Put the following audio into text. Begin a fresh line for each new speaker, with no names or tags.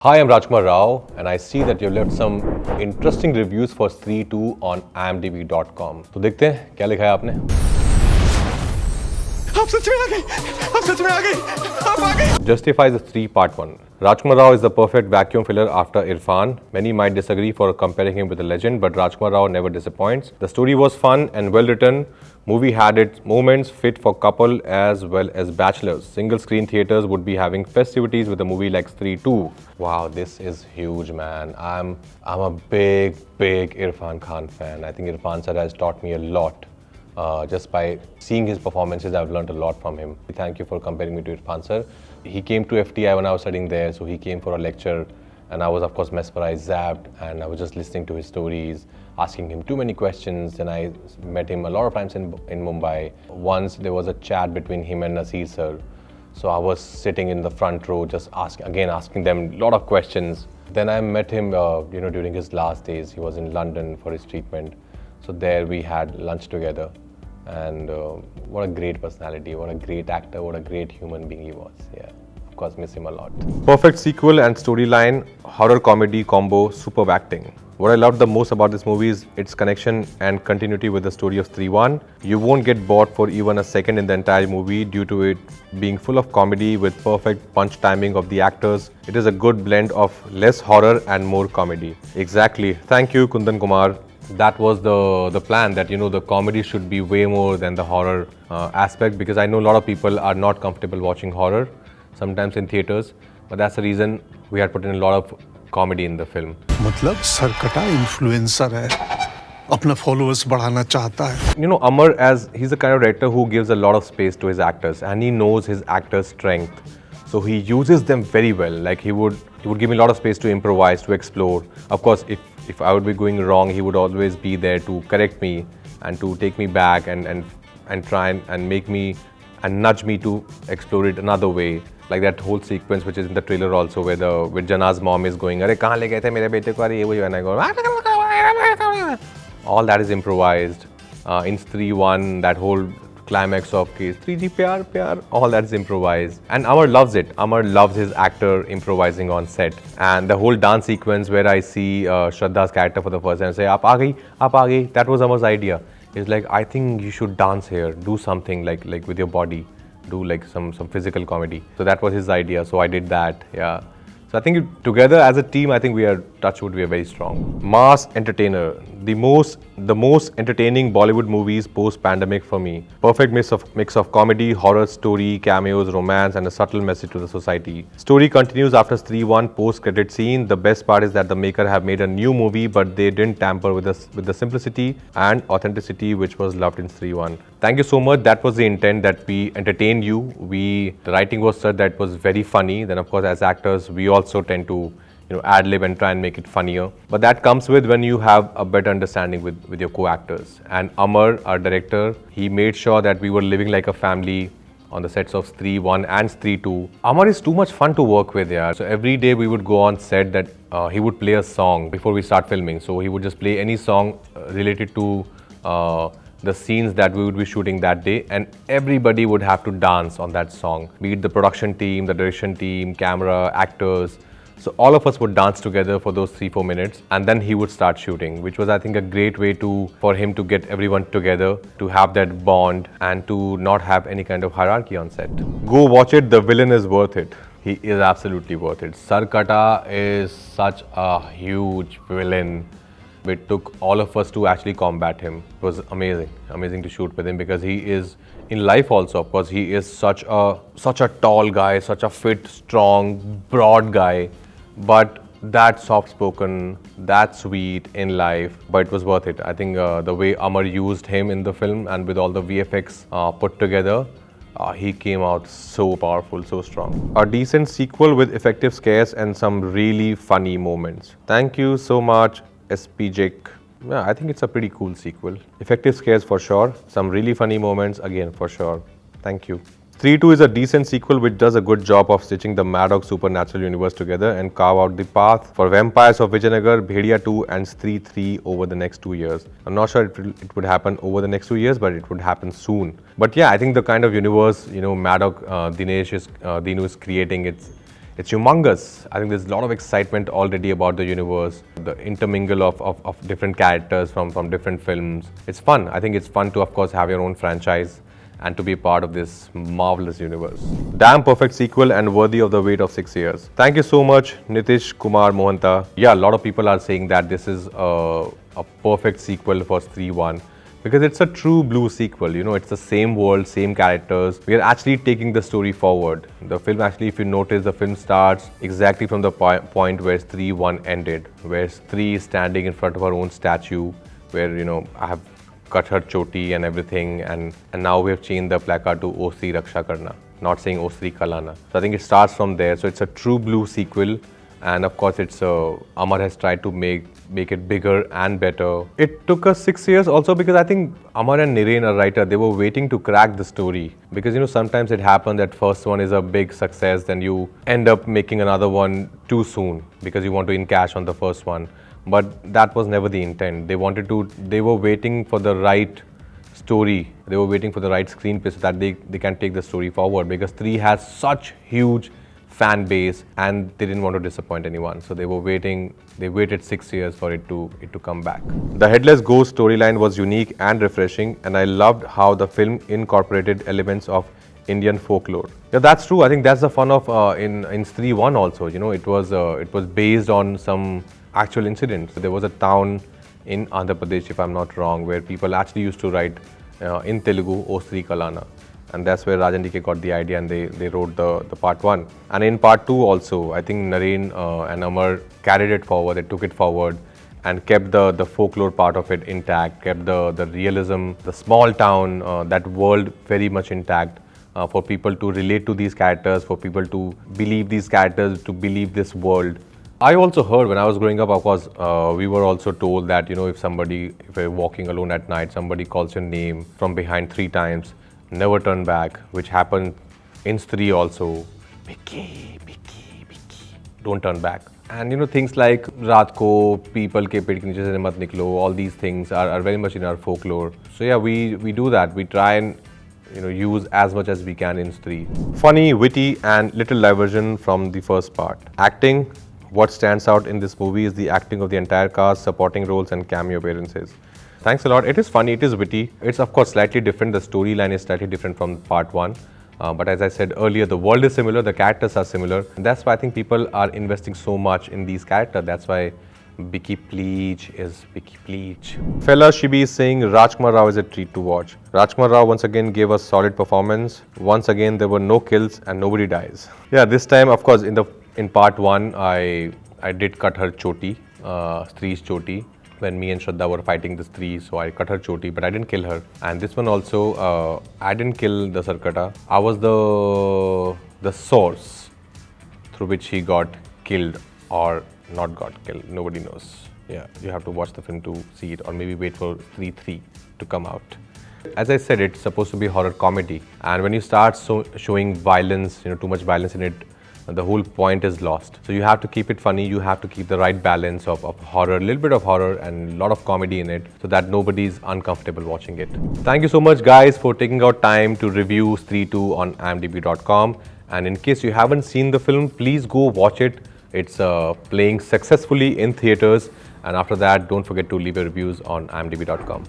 Hi, I'm Rajkummar Rao, and I see that you've left some interesting reviews for Stree 2 on IMDb.com. तो देखते हैं क्या लिखा है आपने.
आप सच में आ गए आप सच में आ गए आप आ गए
Justifies the Stree Part 1. Rajkummar Rao is the perfect vacuum filler after Irrfan. Many might disagree for comparing him with a legend, but Rajkummar Rao never disappoints. The story was fun and well written. Movie had its moments fit for couple as well as bachelors. Single screen theaters would be having festivities with a movie like Stree 2. Wow, this is huge, man. I'm a big Irrfan Khan fan. I think Irrfan sir has taught me a lot. Just by seeing his performances, I've learned a lot from him. Thank you for comparing me to Irrfan sir. He came to FTI when I was studying there, so he came for a lecture, and I was of course mesmerized, zapped, and I was just listening to his stories, asking him too many questions. And I met him a lot of times in Mumbai. Once there was a chat between him and Nasir sir, so I was sitting in the front row just asking them a lot of questions. Then I met him during his last days. He was in London for his treatment, so there we had lunch together. And what a great personality, what a great actor, what a great human being he was. Yeah, of course, miss him a lot. Perfect sequel and storyline, horror comedy combo, superb acting. What I loved the most about this movie is its connection and continuity with the story of Stree 1. You won't get bored for even a second in the entire movie due to it being full of comedy with perfect punch timing of the actors. It is a good blend of less horror and more comedy. Exactly. Thank you, Kundan Kumar. That was the plan, that the comedy should be way more than the horror aspect, because I know a lot of people are not comfortable watching horror sometimes in theaters, but that's the reason we had put in a lot of comedy in the film.
मतलब Sarkata influencer है अपना followers बढ़ाना चाहता है.
Amar, as he's the kind of director who gives a lot of space to his actors, and he knows his actors' strength, so he uses them very well. Like he would give me a lot of space to improvise, to explore. Of course, if I would be going wrong, he would always be there to correct me and to take me back and try and make me and nudge me to explore it another way. Like that whole sequence which is in the trailer also, where Jana's mom is going, "Arey kahan le gaye the mere bete ko?" And I go, all that is improvised. In Stree 1, that whole climax of Stree ji pyar, all that is improvised. And Amar loves it. Amar loves his actor improvising on set. And the whole dance sequence where I see Shraddha's character for the first time and say, "Aap aa gayi," that was Amar's idea. He's like, "I think you should dance here, do something like with your body, do like some physical comedy." So that was his idea. So I did that. Yeah. So I think together as a team, I think we are very strong. Mass entertainer, the most entertaining Bollywood movies post-pandemic for me. Perfect mix of comedy, horror, story, cameos, romance, and a subtle message to the society. Story continues after Stree 1 post-credit scene. The best part is that the maker have made a new movie, but they didn't tamper with the simplicity and authenticity which was loved in Stree 1. Thank you so much. That was the intent, that we entertained you. The writing was such that it was very funny. Then of course, as actors, we also tend to ad-lib and try and make it funnier. But that comes with when you have a better understanding with your co-actors. And Amar, our director, he made sure that we were living like a family on the sets of Stree 1 and Stree 2. Amar is too much fun to work with, yeah. So every day we would go on set that he would play a song before we start filming. So he would just play any song related to the scenes that we would be shooting that day, and everybody would have to dance on that song, be it the production team, the direction team, camera, actors. So all of us would dance together for those 3-4 minutes, and then he would start shooting, which was, I think, a great way for him to get everyone together, to have that bond, and to not have any kind of hierarchy on set. Go watch it. The villain is worth it. He is absolutely worth it. Sarkata is such a huge villain. It took all of us to actually combat him. It was amazing to shoot with him, because he is, in life also, of course, he is such a tall guy, such a fit, strong, broad guy, but that soft-spoken, that sweet in life, but it was worth it. I think the way Amar used him in the film, and with all the VFX put together, he came out so powerful, so strong. A decent sequel with effective scares and some really funny moments. Thank you so much, SP Jake. Yeah, I think it's a pretty cool sequel. Effective scares for sure. Some really funny moments again for sure. Thank you. Stree 2 is a decent sequel which does a good job of stitching the Maddox supernatural universe together and carve out the path for Vampires of Vijayanagar, Bhediya 2 and Stree 3 over the next 2 years. I'm not sure it would happen over the next 2 years, but it would happen soon. But yeah, I think the kind of universe, Maddox, Dinu is creating, It's humongous. I think there's a lot of excitement already about the universe, the intermingle of different characters from different films. It's fun. I think it's fun to, of course, have your own franchise and to be part of this marvelous universe. Damn perfect sequel and worthy of the wait of 6 years. Thank you so much, Nitish Kumar Mohanta. Yeah, a lot of people are saying that this is a perfect sequel for Stree 1 because it's a true blue sequel. You know, it's the same world, same characters. We are actually taking the story forward. The film actually, if you notice, the film starts exactly from the point where Stree 1 ended, where Stree is standing in front of her own statue, where, you know, I have cut her choti and everything, and now we have changed the placard to O Stree Raksha Karna, not saying O Stree Kalana. So I think it starts from there. So it's a true blue sequel, and of course it's Amar has tried to make it bigger and better. It took us 6 years also because I think Amar and Nirain, a writer, they were waiting to crack the story, because you know sometimes it happens that first one is a big success, then you end up making another one too soon because you want to encash on the first one. But that was never the intent. They were waiting for the right story. They were waiting for the right screenplay so that they can take the story forward, because Stree has such huge fan base and they didn't want to disappoint anyone. So they waited 6 years for it to come back. The Headless Ghost storyline was unique and refreshing, and I loved how the film incorporated elements of Indian folklore. Yeah, that's true. I think that's the fun of in Stree 1 also. You know, it was based on some actual incidents. There was a town in Andhra Pradesh, if I'm not wrong, where people actually used to write in Telugu, O Stree Kalana. And that's where Rajan DK got the idea, and they wrote the part 1. And in part 2 also, I think Narain and Amar carried it forward, they took it forward and kept the folklore part of it intact, kept the realism, the small town, that world very much intact. For people to relate to these characters, for people to believe these characters, to believe this world. I also heard when I was growing up, of course, we were also told that, you know, if you're walking alone at night, somebody calls your name from behind 3 times, never turn back, which happened in Stree also. Vicky, Vicky, Vicky, don't turn back. And you know, things like Raat ko, people ke ped ke niche se mat niklo, all these things are very much in our folklore. So yeah, we do that. We try and, you know, use as much as we can in Stree. Funny, witty and little diversion from the first part. Acting. What stands out in this movie is the acting of the entire cast, supporting roles and cameo appearances. Thanks a lot. It is funny, it is witty. It's of course slightly different. The storyline is slightly different from part 1. But as I said earlier, the world is similar, the characters are similar. And that's why I think people are investing so much in these characters. That's why Vicky Pleach is Vicky Pleach. Fella Shibi is saying Rajkummar Rao is a treat to watch. Rajkummar Rao once again gave us solid performance. Once again, there were no kills and nobody dies. Yeah, this time, of course, in part 1, I did cut her choti, Stree's choti, when me and Shraddha were fighting the Stree, so I cut her choti, but I didn't kill her. And this one also, I didn't kill the Sarkata. I was the source through which he got killed or not got killed. Nobody knows. Yeah, you have to watch the film to see it, or maybe wait for Stree 3 to come out. As I said, it's supposed to be horror comedy, and when you start showing violence, you know, too much violence in it, the whole point is lost. So you have to keep it funny, you have to keep the right balance of horror, a little bit of horror and a lot of comedy in it, so that nobody's uncomfortable watching it. Thank you so much guys for taking out time to review Stree 2 on IMDb.com. And in case you haven't seen the film, please go watch it. It's playing successfully in theaters, and after that, don't forget to leave your reviews on IMDb.com.